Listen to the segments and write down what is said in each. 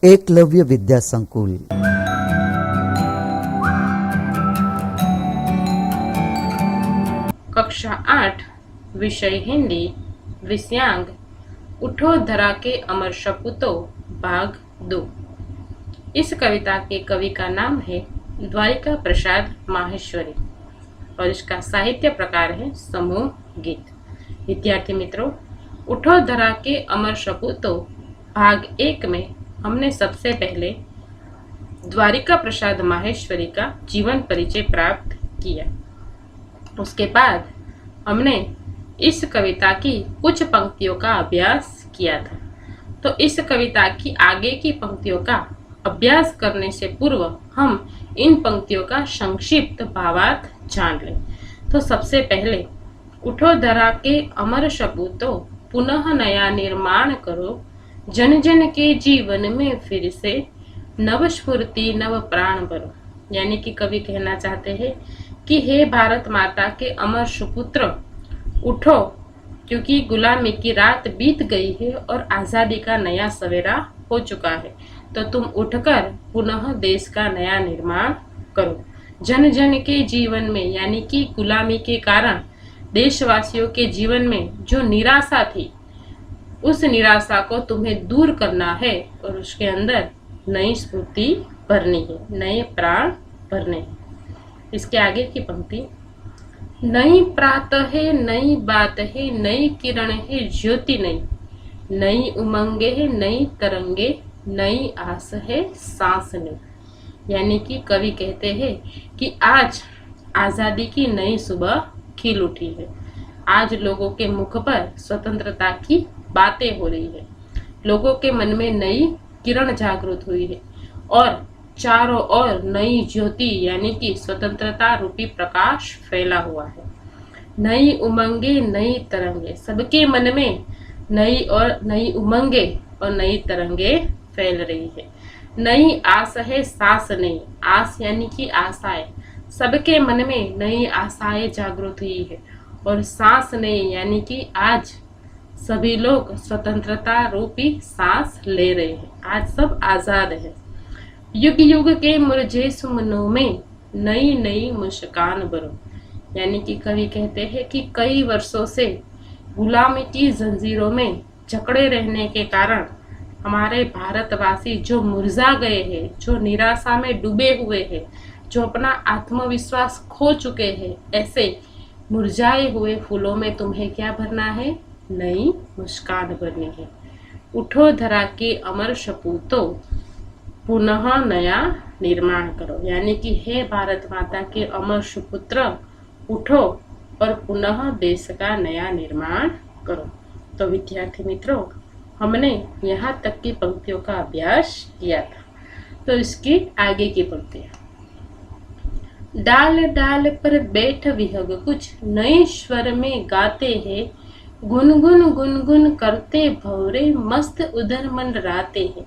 एकलव्य विद्या संकुल। कक्षा 8 विषय हिंदी विषयांग उठो धरा के अमर सपूतों भाग 2। इस कविता के कवि का नाम है द्वारिका प्रसाद माहेश्वरी और इसका साहित्य प्रकार है समूह गीत। विद्यार्थी मित्रों, उठो धरा के अमर सपूतों भाग 1 में हमने सबसे पहले द्वारिका प्रसाद माहेश्वरी का जीवन परिचय प्राप्त किया। उसके बाद हमने इस कविता की कुछ पंक्तियों का अभ्यास किया था। तो इस कविता की आगे की पंक्तियों का अभ्यास करने से पूर्व हम इन पंक्तियों का संक्षिप्त भावार्थ जान लें। तो सबसे पहले उठो धरा के अमर सपूतों पुनः नया निर्माण करो, जन जन के जीवन में फिर से नव स्फूर्ति नव प्राण भरो। यानी कि कवि कहना चाहते हैं कि हे भारत माता के अमर सुपुत्र, उठो, क्योंकि गुलामी की रात बीत गई है और आजादी का नया सवेरा हो चुका है। तो तुम उठकर पुनः देश का नया निर्माण करो। जन जन के जीवन में, यानी कि गुलामी के कारण देशवासियों के जीवन में जो निराशा थी, उस निराशा को तुम्हें दूर करना है और उसके अंदर नई स्फूर्ति भरनी है, नए प्राण भरने हैं। इसके आगे की पंक्ति, नई प्रातः है, नई बात है, नई किरण है, ज्योति नई, नई उमंगे है, नई तरंगे, नई आस है, सांस नई। यानी कि कवि कहते हैं कि आज आजादी की नई सुबह खिल उठी है। आज लोगों के मुख पर स्वतंत्रता की बातें हो रही है, लोगों के मन में नई किरण जागृत हुई है और चारों ओर नई ज्योति यानी कि स्वतंत्रता रूपी प्रकाश फैला हुआ है। नई उमंगे, नई तरंगे, सबके मन में नई उमंगे और नई तरंगे फैल रही है। नई आस है, सांस नहीं, आस यानी कि आशाएं, सबके मन में नई आशाएं जागृत हुई है और सांस नहीं, यानी कि आज सभी लोग स्वतंत्रता रूपी सांस ले रहे हैं। आज सब आजाद है। युग युग के मुरझे सुमनों में नई नई मुस्कान भरो। यानी कि कवि कहते हैं कि कई वर्षों से गुलामी की जंजीरों में जकड़े रहने के कारण हमारे भारतवासी जो मुरझा गए हैं, जो निराशा में डूबे हुए हैं, जो अपना आत्मविश्वास खो चुके हैं, ऐसे मुरझाए हुए फूलों में तुम्हें क्या भरना है? नई मुस्कान भरनी है। उठो धरा के अमर सपूतों पुनः नया निर्माण करो। यानी कि हे भारत माता के अमर सुपुत्र, उठो और पुनः देश का नया निर्माण करो। तो विद्यार्थी मित्रों, हमने यहाँ तक की पंक्तियों का अभ्यास किया था। तो इसकी आगे की पंक्तियां, डाल डाल पर बैठ विहग कुछ नए स्वर में गाते हैं, गुनगुन गुनगुन करते भौरे मस्त उधर मंडराते हैं।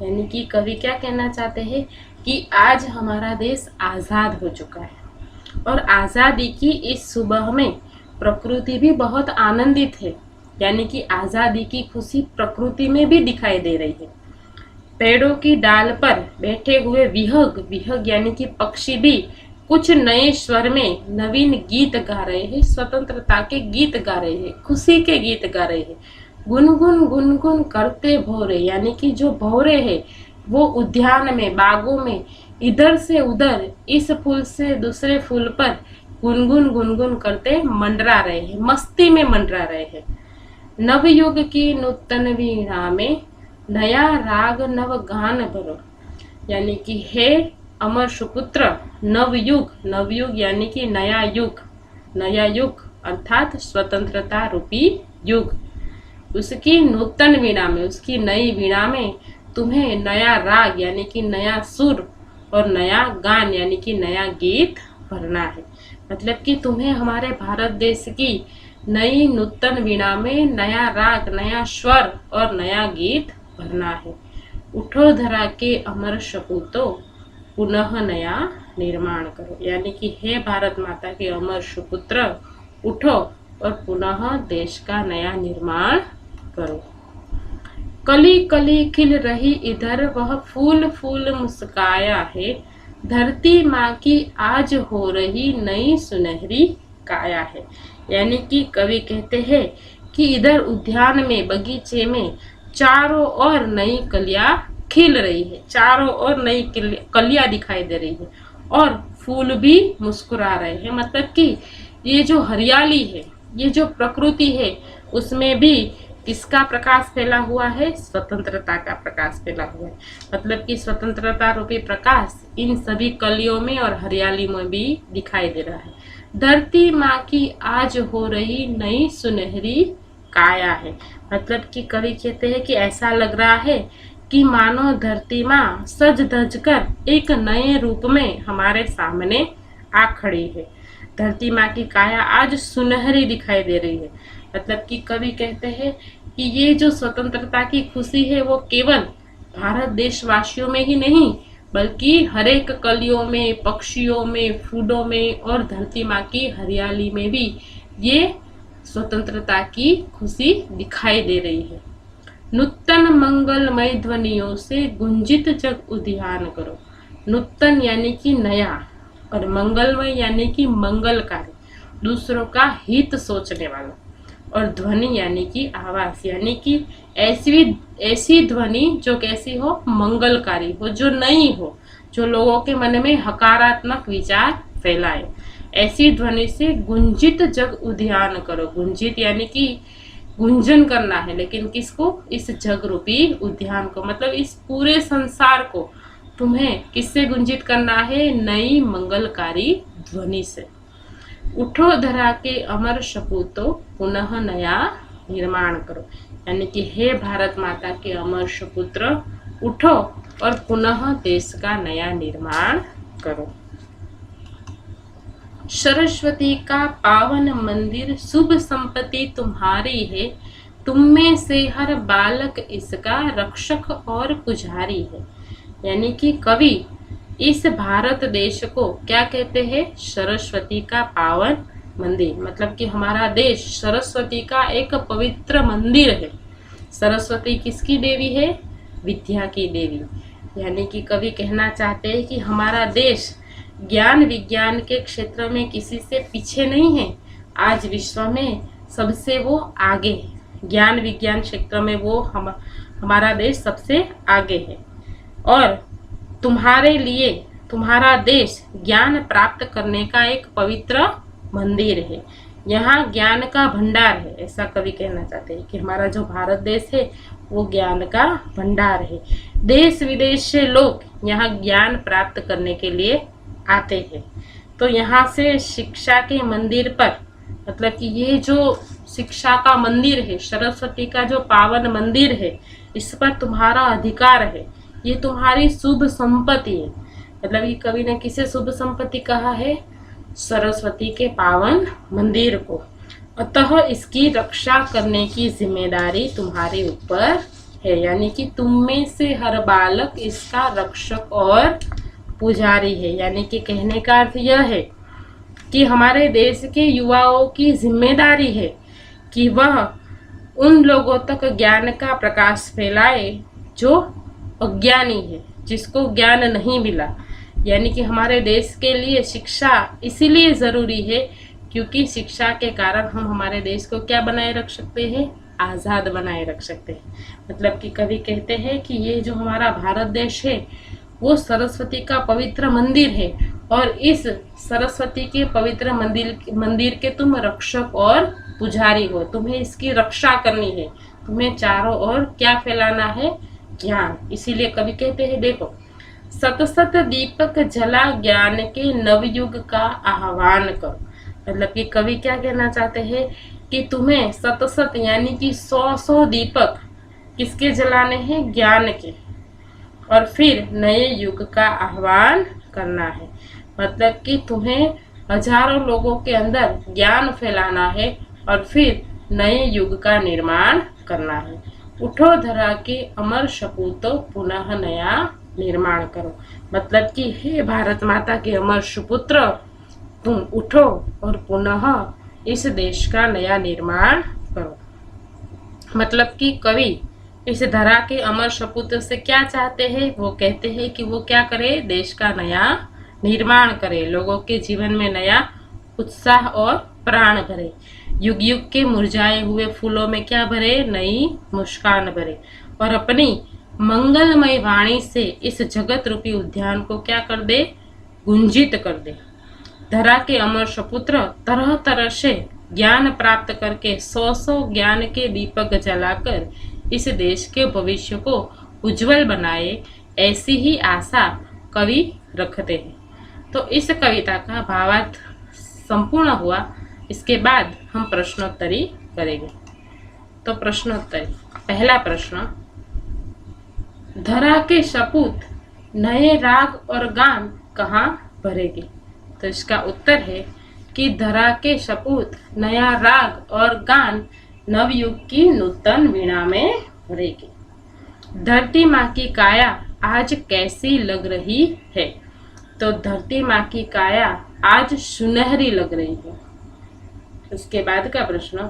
यानी कि कवि क्या कहना चाहते हैं कि आज हमारा देश आजाद हो चुका है और आजादी की इस सुबह में प्रकृति भी बहुत आनंदित है। यानी कि आजादी की खुशी प्रकृति में भी दिखाई दे रही है। पेड़ों की डाल पर बैठे हुए विहग, विहग यानी कि पक्षी भी कुछ नए स्वर में नवीन गीत गा रहे हैं, स्वतंत्रता के गीत गा रहे हैं, खुशी के गीत गा रहे हैं। गुनगुन गुनगुन करते भौरे, यानी कि जो भौरे हैं वो उद्यान में, बागों में इधर से उधर, इस फूल से दूसरे फूल पर गुनगुन गुनगुन करते मंडरा रहे हैं, मस्ती में मंडरा रहे हैं। नवयुग की नूतन वीणा में नया राग नव गान भरो। यानी कि हे अमर सुपुत्र, नवयुग, नवयुग यानी कि नया युग, नया युग अर्थात स्वतंत्रता रूपी युग, उसकी नूतन वीणा में, उसकी नई वीणा में तुम्हें नया राग यानी कि नया सुर और नया गान यानी कि नया गीत भरना है। मतलब कि तुम्हें हमारे भारत देश की नई नूतन वीणा में नया राग, नया स्वर और नया गीत भरना है। उठो धरा के अमर सपूतों पुनः नया निर्माण करो। यानी कि हे भारत माता के अमर सुपुत्र, उठो और पुनः देश का नया निर्माण करो। कली कली खिल रही इधर वह फूल फूल मुस्काया है, धरती माँ की आज हो रही नई सुनहरी काया है। यानी कि कवि कहते हैं कि इधर उद्यान में, बगीचे में चारों ओर नई कलियां खिल रही है, चारों ओर नई कलियां दिखाई दे रही है और फूल भी मुस्कुरा रहे हैं। मतलब कि ये जो हरियाली है, ये जो प्रकृति है, उसमें भी किसका प्रकाश फैला हुआ है? स्वतंत्रता का प्रकाश फैला हुआ है। मतलब कि स्वतंत्रता रूपी प्रकाश इन सभी कलियों में और हरियाली में भी दिखाई दे रहा है। धरती माँ की आज हो रही नई सुनहरी काया है। मतलब कि कवि कहते हैं कि ऐसा लग रहा है कि मानो धरती माँ सज धज कर एक नए रूप में हमारे सामने आ खड़ी है। धरती माँ की काया आज सुनहरी दिखाई दे रही है। मतलब कि कवि कहते हैं कि ये जो स्वतंत्रता की खुशी है वो केवल भारत देशवासियों में ही नहीं, बल्कि हर एक कलियों में, पक्षियों में, फूलों में और धरती माँ की हरियाली में भी ये स्वतंत्रता की खुशी दिखाई दे रही है। नूतन मंगलमय ध्वनियों से गुंजित जग उद्यान करो। नूतन यानी कि नया और मंगलमय यानी कि मंगलकारी, दूसरों का हित सोचने वाला, और ध्वनि यानी कि आवाज, यानी कि ऐसी ध्वनि जो कैसी हो? मंगलकारी हो, जो नई हो, जो लोगों के मन में हकारात्मक विचार फैलाए। ऐसी ध्वनि से गुंजित जग उद्यान करो। गुंजित यानी कि गुंजन करना है, लेकिन किसको? इस जग रूपी उद्यान को, मतलब इस पूरे संसार को तुम्हें किससे गुंजित करना है? नई मंगलकारी ध्वनि से। उठो धरा के अमर सपूतो, पुनः नया निर्माण करो। यानी कि हे भारत माता के अमर सपुत्र, उठो और पुनः देश का नया निर्माण करो। सरस्वती का पावन मंदिर, शुभ संपत्ति तुम्हारी है, तुम में से हर बालक इसका रक्षक और पुजारी है। यानी कि कवि इस भारत देश को क्या कहते हैं? सरस्वती का पावन मंदिर। मतलब कि हमारा देश सरस्वती का एक पवित्र मंदिर है। सरस्वती किसकी देवी है? विद्या की देवी। यानी कि कवि कहना चाहते हैं कि हमारा देश ज्ञान विज्ञान के क्षेत्र में किसी से पीछे नहीं है। आज विश्व में सबसे वो आगे है। ज्ञान विज्ञान क्षेत्र में वो हमारा देश सबसे आगे है। और तुम्हारे लिए तुम्हारा देश ज्ञान प्राप्त करने का एक पवित्र मंदिर है। यहाँ ज्ञान का भंडार है। ऐसा कवि कहना चाहते हैं कि हमारा जो भारत देश है वो ज्ञान का भंडार है। देश विदेश से लोग यहाँ ज्ञान प्राप्त करने के लिए आते हैं। तो यहाँ से शिक्षा के मंदिर पर, मतलब कि ये जो शिक्षा का मंदिर है, सरस्वती का जो पावन मंदिर है, इस पर तुम्हारा अधिकार है। ये तुम्हारी शुभ संपत्ति है। मतलब ये कवि ने किसे शुभ संपत्ति कहा है? सरस्वती के पावन मंदिर को। अतः इसकी रक्षा करने की जिम्मेदारी तुम्हारे ऊपर है। यानी कि तुम में से हर बालक इसका रक्षक और पुजारी है। यानी कि कहने का अर्थ यह है कि हमारे देश के युवाओं की जिम्मेदारी है कि वह उन लोगों तक ज्ञान का प्रकाश फैलाए जो अज्ञानी है, जिसको ज्ञान नहीं मिला। यानी कि हमारे देश के लिए शिक्षा इसीलिए ज़रूरी है क्योंकि शिक्षा के कारण हम हमारे देश को क्या बनाए रख सकते हैं? आज़ाद बनाए रख सकते हैं। मतलब कि कवि कहते हैं कि ये जो हमारा भारत देश है वो सरस्वती का पवित्र मंदिर है और इस सरस्वती के पवित्र मंदिर के तुम रक्षक और पुजारी हो। तुम्हें इसकी रक्षा करनी है। तुम्हें चारों ओर क्या फैलाना है? ज्ञान। इसीलिए कवि कहते हैं, देखो, सत सत दीपक जला ज्ञान के नवयुग का आह्वान करो। मतलब कि कवि क्या कहना चाहते हैं कि तुम्हें सत सत यानी कि 100 दीपक किसके जलाने हैं? ज्ञान के। और फिर नए युग का आह्वान करना है। मतलब कि तुम्हें हजारों लोगों के अंदर ज्ञान फैलाना है और फिर नए युग का निर्माण करना है। उठो धरा के अमर सपूतो, पुनः नया निर्माण करो। मतलब कि हे भारत माता के अमर सुपुत्र, तुम उठो और पुनः इस देश का नया निर्माण करो। मतलब कि कवि इस धरा के अमर सपूतों से क्या चाहते हैं? वो कहते हैं कि वो क्या करे? देश का नया निर्माण करे, लोगों के जीवन में नया उत्साह और प्राण भरे, युग युग के मुरझाए हुए फूलों में क्या भरे? नई मुस्कान भरे, और अपनी मंगलमय वाणी से इस जगत रूपी उद्यान को क्या कर दे? गुंजित कर दे। धरा के अमर सपुत्र तरह तरह से ज्ञान प्राप्त करके सौ सौ ज्ञान के दीपक जलाकर इस देश के भविष्य को उज्जवल बनाए, ऐसी ही आशा कवि रखते हैं। तो इस कविता का भावार्थ संपूर्ण हुआ। इसके बाद हम प्रश्नोत्तरी करेंगे। तो प्रश्नोत्तरी, पहला प्रश्न, धरा के सपूत नए राग और गान कहाँ भरेंगे? तो इसका उत्तर है कि धरा के सपूत नया राग और गान नवयुग की नूतन वीणा में भरेगी। धरती माँ की काया आज कैसी लग रही है? तो धरती माँ की काया आज सुनहरी लग रही है। उसके बाद का प्रश्न,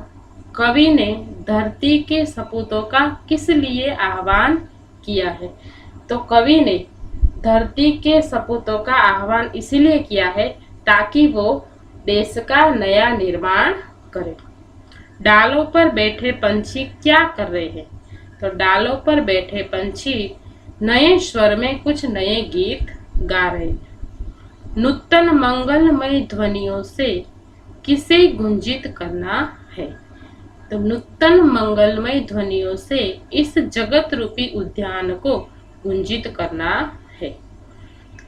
कवि ने धरती के सपूतों का किस लिए आह्वान किया है? तो कवि ने धरती के सपूतों का आह्वान इसलिए किया है ताकि वो देश का नया निर्माण करे। डालों पर बैठे पंछी क्या कर रहे हैं? तो डालों पर बैठे पंछी नए स्वर में कुछ नए गीत गा रहे हैं। नूतन मंगलमय ध्वनियों से किसे गुंजित करना है? तो नूतन मंगलमय ध्वनियों से इस जगत रूपी उद्यान को गुंजित करना है।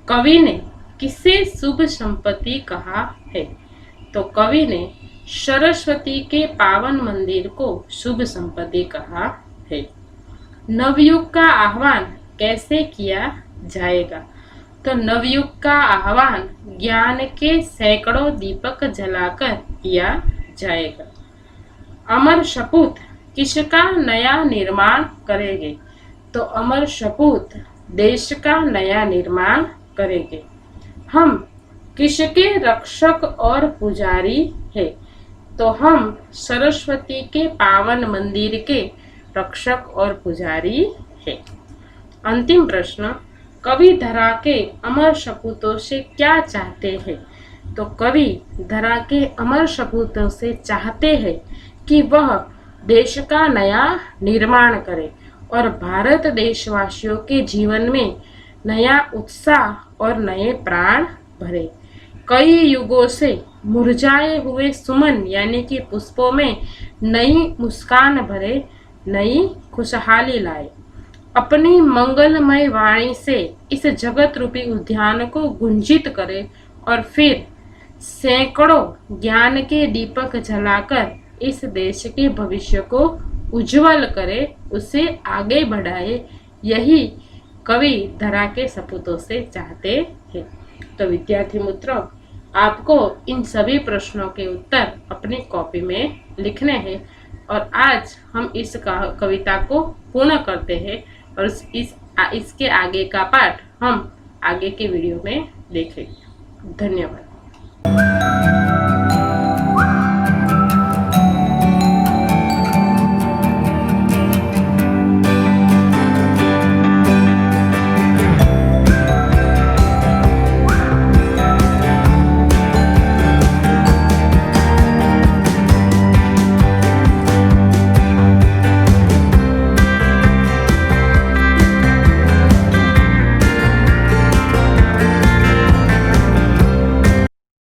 कवि ने किसे शुभ संपत्ति कहा है? तो कवि ने सरस्वती के पावन मंदिर को शुभ संपत्ति कहा है। नवयुग का आह्वान कैसे किया जाएगा? तो नवयुग का आह्वान ज्ञान के सैकड़ों दीपक जलाकर किया जाएगा। अमर सपूत किसका नया निर्माण करेंगे? तो अमर सपूत देश का नया निर्माण करेंगे। हम किसके रक्षक और पुजारी हैं? तो हम सरस्वती के पावन मंदिर के रक्षक और पुजारी हैं। अंतिम प्रश्न, कवि धरा के अमर सपूतों से क्या चाहते हैं? तो कवि धरा के अमर सपूतों से चाहते हैं कि वह देश का नया निर्माण करे और भारत देशवासियों के जीवन में नया उत्साह और नए प्राण भरे। कई युगों से मुरझाए हुए सुमन यानी कि पुष्पों में नई मुस्कान भरे, नई खुशहाली लाए। अपनी मंगलमय वाणी से इस जगत रूपी उद्यान को गुंजित करे और फिर सैकड़ों ज्ञान के दीपक जलाकर इस देश के भविष्य को उज्जवल करे, उसे आगे बढ़ाए। यही कवि धरा के सपूतों से चाहते हैं। तो विद्यार्थी मित्रों, आपको इन सभी प्रश्नों के उत्तर अपनी कॉपी में लिखने हैं और आज हम इस कविता को पूर्ण करते हैं और इसके आगे का पाठ हम आगे के वीडियो में देखेंगे। धन्यवाद।